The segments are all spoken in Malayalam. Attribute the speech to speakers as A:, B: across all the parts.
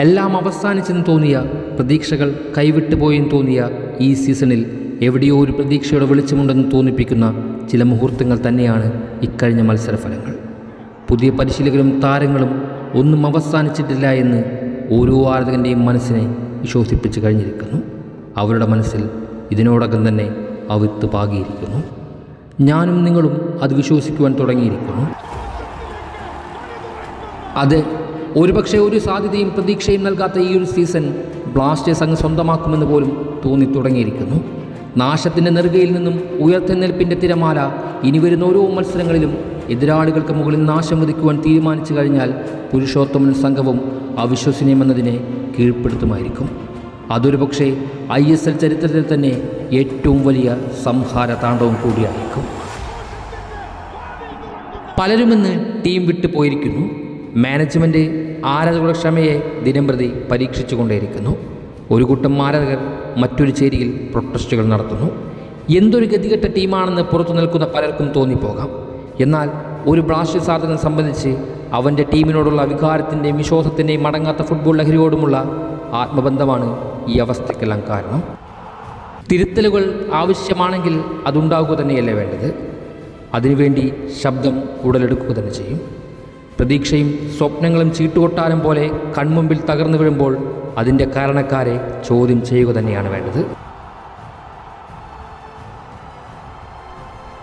A: എല്ലാം അവസാനിച്ചെന്ന് തോന്നിയ, പ്രതീക്ഷകൾ കൈവിട്ടുപോയെന്ന് തോന്നിയ ഈ സീസണിൽ എവിടെയോ ഒരു പ്രതീക്ഷയുടെ വെളിച്ചമുണ്ടെന്ന് തോന്നിപ്പിക്കുന്ന ചില മുഹൂർത്തങ്ങൾ തന്നെയാണ് ഇക്കഴിഞ്ഞ മത്സരഫലങ്ങൾ. പുതിയ പരിശീലകരും താരങ്ങളും ഒന്നും അവസാനിച്ചിട്ടില്ല എന്ന് ഓരോ ആരാധകൻ്റെയും മനസ്സിനെ വിശ്വസിപ്പിച്ച് കഴിഞ്ഞിരിക്കുന്നു. അവരുടെ മനസ്സിൽ ഇതിനോടകം തന്നെ അവിത്ത് പാകിയിരിക്കുന്നു. ഞാനും നിങ്ങളും അത് വിശ്വസിക്കുവാൻ തുടങ്ങിയിരിക്കുന്നു. അതെ, ഒരുപക്ഷെ ഒരു സാധ്യതയും പ്രതീക്ഷയും നൽകാത്ത ഈ ഒരു സീസൺ ബ്ലാസ്റ്റേഴ്സ് അങ്ങ് സ്വന്തമാക്കുമെന്ന് പോലും തോന്നിത്തുടങ്ങിയിരിക്കുന്നു. നാശത്തിൻ്റെ നെറുകയിൽ നിന്നും ഉയർത്തെഴുന്നേൽപ്പിൻ്റെ തിരമാല ഇനി വരുന്ന ഓരോ മത്സരങ്ങളിലും എതിരാളികൾക്ക് മുകളിൽ നാശം വിധിക്കുവാൻ തീരുമാനിച്ചു കഴിഞ്ഞാൽ പുരുഷോത്തമൻ സംഘവും അവിശ്വസനീയമെന്നതിനെ കീഴ്പ്പെടുത്തുമായിരിക്കും. അതൊരു പക്ഷേ ISL ചരിത്രത്തിൽ തന്നെ ഏറ്റവും വലിയ സംഹാര താണ്ഡവം കൂടിയായിരിക്കും. പലരുമെന്ന് ടീം വിട്ടു പോയിരിക്കുന്നു. മാനേജ്മെൻറ്റ് ആരാധകരുടെ ക്ഷമയെ ദിനംപ്രതി പരീക്ഷിച്ചു കൊണ്ടേയിരിക്കുന്നു. ഒരു കൂട്ടം ആരാധകർ മറ്റൊരു ചേരിയിൽ പ്രൊട്ടസ്റ്റുകൾ നടത്തുന്നു. എന്തൊരു ഗതികെട്ട ടീമാണെന്ന് പുറത്തു നിൽക്കുന്ന പലർക്കും തോന്നിപ്പോകാം. എന്നാൽ ഒരു ബ്ലാസ്റ്റേഴ്സ് ആരാധകനെ സംബന്ധിച്ച് അവൻ്റെ ടീമിനോടുള്ള വികാരത്തിൻ്റെയും വിശ്വാസത്തിൻ്റെയും മടങ്ങാത്ത ഫുട്ബോൾ ലഹരിയോടുമുള്ള ആത്മബന്ധമാണ് ഈ അവസ്ഥയ്ക്കെല്ലാം കാരണം. തിരുത്തലുകൾ ആവശ്യമാണെങ്കിൽ അതുണ്ടാവുക തന്നെയല്ലേ വേണ്ടത്. അതിനുവേണ്ടി ശബ്ദം ഉടലെടുക്കുക തന്നെ ചെയ്യും. പ്രതീക്ഷയും സ്വപ്നങ്ങളും ചീട്ടുകൊട്ടാരം പോലെ കൺമുമ്പിൽ തകർന്നു വീഴുമ്പോൾ അതിൻ്റെ കാരണക്കാരെ ചോദ്യം ചെയ്യുക തന്നെയാണ് വേണ്ടത്.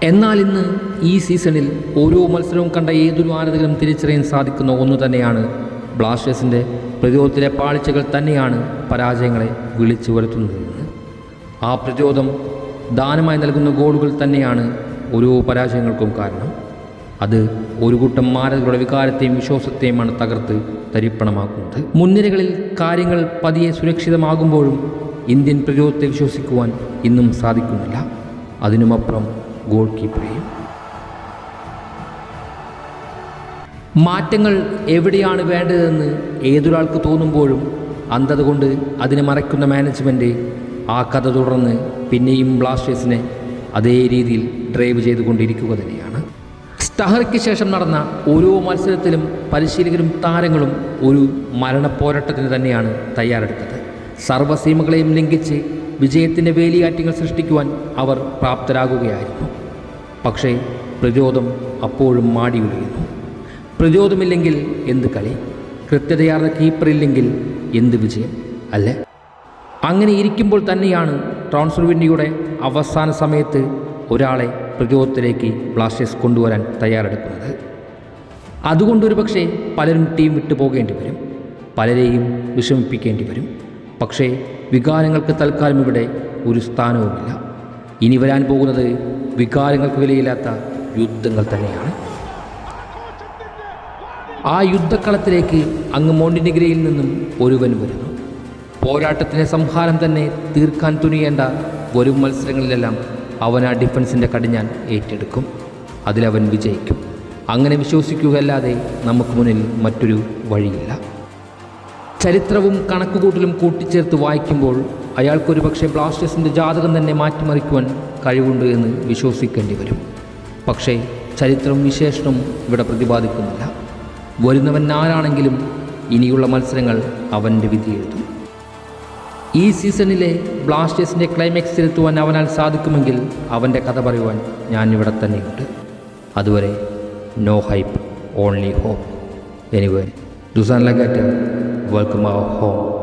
A: എന്നാൽ ഇന്ന് ഈ സീസണിൽ ഓരോ മത്സരവും കണ്ട ഏതൊരു ആരാധകനും തിരിച്ചറിയാൻ സാധിക്കുന്ന ഒന്നു തന്നെയാണ്, ബ്ലാസ്റ്റേഴ്സിൻ്റെ പ്രതിരോധത്തിലെ പാളിച്ചകൾ തന്നെയാണ് പരാജയങ്ങളെ വിളിച്ചു വരുത്തുന്നതെന്ന്. ആ പ്രതിരോധം ദാനമായി നൽകുന്ന ഗോളുകൾ തന്നെയാണ് ഓരോ പരാജയങ്ങൾക്കും കാരണം. അത് ഒരു കൂട്ടം ആരാധകരുടെ വികാരത്തെയും വിശ്വാസത്തെയുമാണ് തകർത്ത് തരിപ്പണമാക്കുന്നത്. മുൻനിരകളിൽ കാര്യങ്ങൾ പതിയെ സുരക്ഷിതമാകുമ്പോഴും ഇന്ത്യൻ പ്രതിരോധത്തെ വിശ്വസിക്കുവാൻ ഇന്നും സാധിക്കുന്നില്ല. അതിനുമപ്പുറം ഗോൾ കീപ്പറെയും. മാറ്റങ്ങൾ എവിടെയാണ് വേണ്ടതെന്ന് ഏതൊരാൾക്ക് തോന്നുമ്പോഴും അന്ധത കൊണ്ട് അതിനെ മറയ്ക്കുന്ന മാനേജ്മെൻറ്റ് ആ കഥ തുടർന്ന് പിന്നെയും ബ്ലാസ്റ്റേഴ്സിനെ അതേ രീതിയിൽ ഡ്രൈവ് ചെയ്തുകൊണ്ടിരിക്കുക തന്നെയാണ്. സ്റ്റഹർക്ക് ശേഷം നടന്ന ഓരോ മത്സരത്തിലും പരിശീലകരും താരങ്ങളും ഒരു മരണപ്പോരാട്ടത്തിന് തന്നെയാണ് തയ്യാറെടുത്തത്. സർവ്വസീമകളെയും ലംഘിച്ച് വിജയത്തിൻ്റെ വേലിയാറ്റങ്ങൾ സൃഷ്ടിക്കുവാൻ അവർ പ്രാപ്തരാകുകയായിരുന്നു. പക്ഷേ പ്രതിരോധം അപ്പോഴും മാടി ഉലയുന്നു. പ്രതിരോധമില്ലെങ്കിൽ എന്ത് കളി, കൃത്യതയാർന്ന കീപ്പറില്ലെങ്കിൽ എന്ത് വിജയം അല്ലേ? അങ്ങനെ ഇരിക്കുമ്പോൾ തന്നെയാണ് ട്രാൻസ്ഫർ വിൻഡോയുടെ അവസാന സമയത്ത് ഒരാളെ പ്രതിരോധത്തിലേക്ക് ബ്ലാസ്റ്റേഴ്സ് കൊണ്ടുവരാൻ തയ്യാറെടുക്കുന്നത്. അതുകൊണ്ടൊരു പക്ഷേ പലരും ടീം വിട്ടു പോകേണ്ടി വരും, പലരെയും വിഷമിപ്പിക്കേണ്ടി വരും. പക്ഷേ വികാരങ്ങൾക്ക് തൽക്കാലം ഇവിടെ ഒരു സ്ഥാനവുമില്ല. ഇനി വരാൻ പോകുന്നത് വികാരങ്ങൾക്ക് വിലയില്ലാത്ത യുദ്ധങ്ങൾ തന്നെയാണ്. ആ യുദ്ധക്കളത്തിലേക്ക് അങ്ങ് മോണ്ടിനെഗ്രയിൽ നിന്നും ഒരുവൻ വരുന്നു. പോരാട്ടത്തിൻ്റെ സംഹാരം തന്നെ തീർക്കാൻ തുനിയേണ്ട വരും മത്സരങ്ങളിലെല്ലാം അവൻ ആ ഡിഫൻസിൻ്റെ കടിഞ്ഞാൻ ഏറ്റെടുക്കും. അതിലവൻ വിജയിക്കും. അങ്ങനെ വിശ്വസിക്കുകയല്ലാതെ നമുക്ക് മുന്നിൽ മറ്റൊരു വഴിയില്ല. ചരിത്രവും കണക്കുകൂട്ടലും കൂട്ടിച്ചേർത്ത് വായിക്കുമ്പോൾ അയാൾക്കൊരു പക്ഷേ ബ്ലാസ്റ്റേഴ്സിൻ്റെ ജാതകം തന്നെ മാറ്റിമറിക്കുവാൻ കഴിവുണ്ട് എന്ന് വിശ്വസിക്കേണ്ടി വരും. പക്ഷേ ചരിത്രവും വിശേഷണവും ഇവിടെ പ്രതിപാദിക്കുന്നില്ല. വരുന്നവൻ ആരാണെങ്കിലും ഇനിയുള്ള മത്സരങ്ങൾ അവൻ്റെ വിധി എഴുതും. ഈ സീസണിലെ ബ്ലാസ്റ്റേഴ്സിൻ്റെ ക്ലൈമാക്സ് തിരുത്തുവാൻ അവനാൽ സാധിക്കുമെങ്കിൽ അവൻ്റെ കഥ പറയുവാൻ ഞാൻ ഇവിടെ തന്നെയുണ്ട്. അതുവരെ no hype, only hope. Anyway, Dusan Lagata, welcome our home.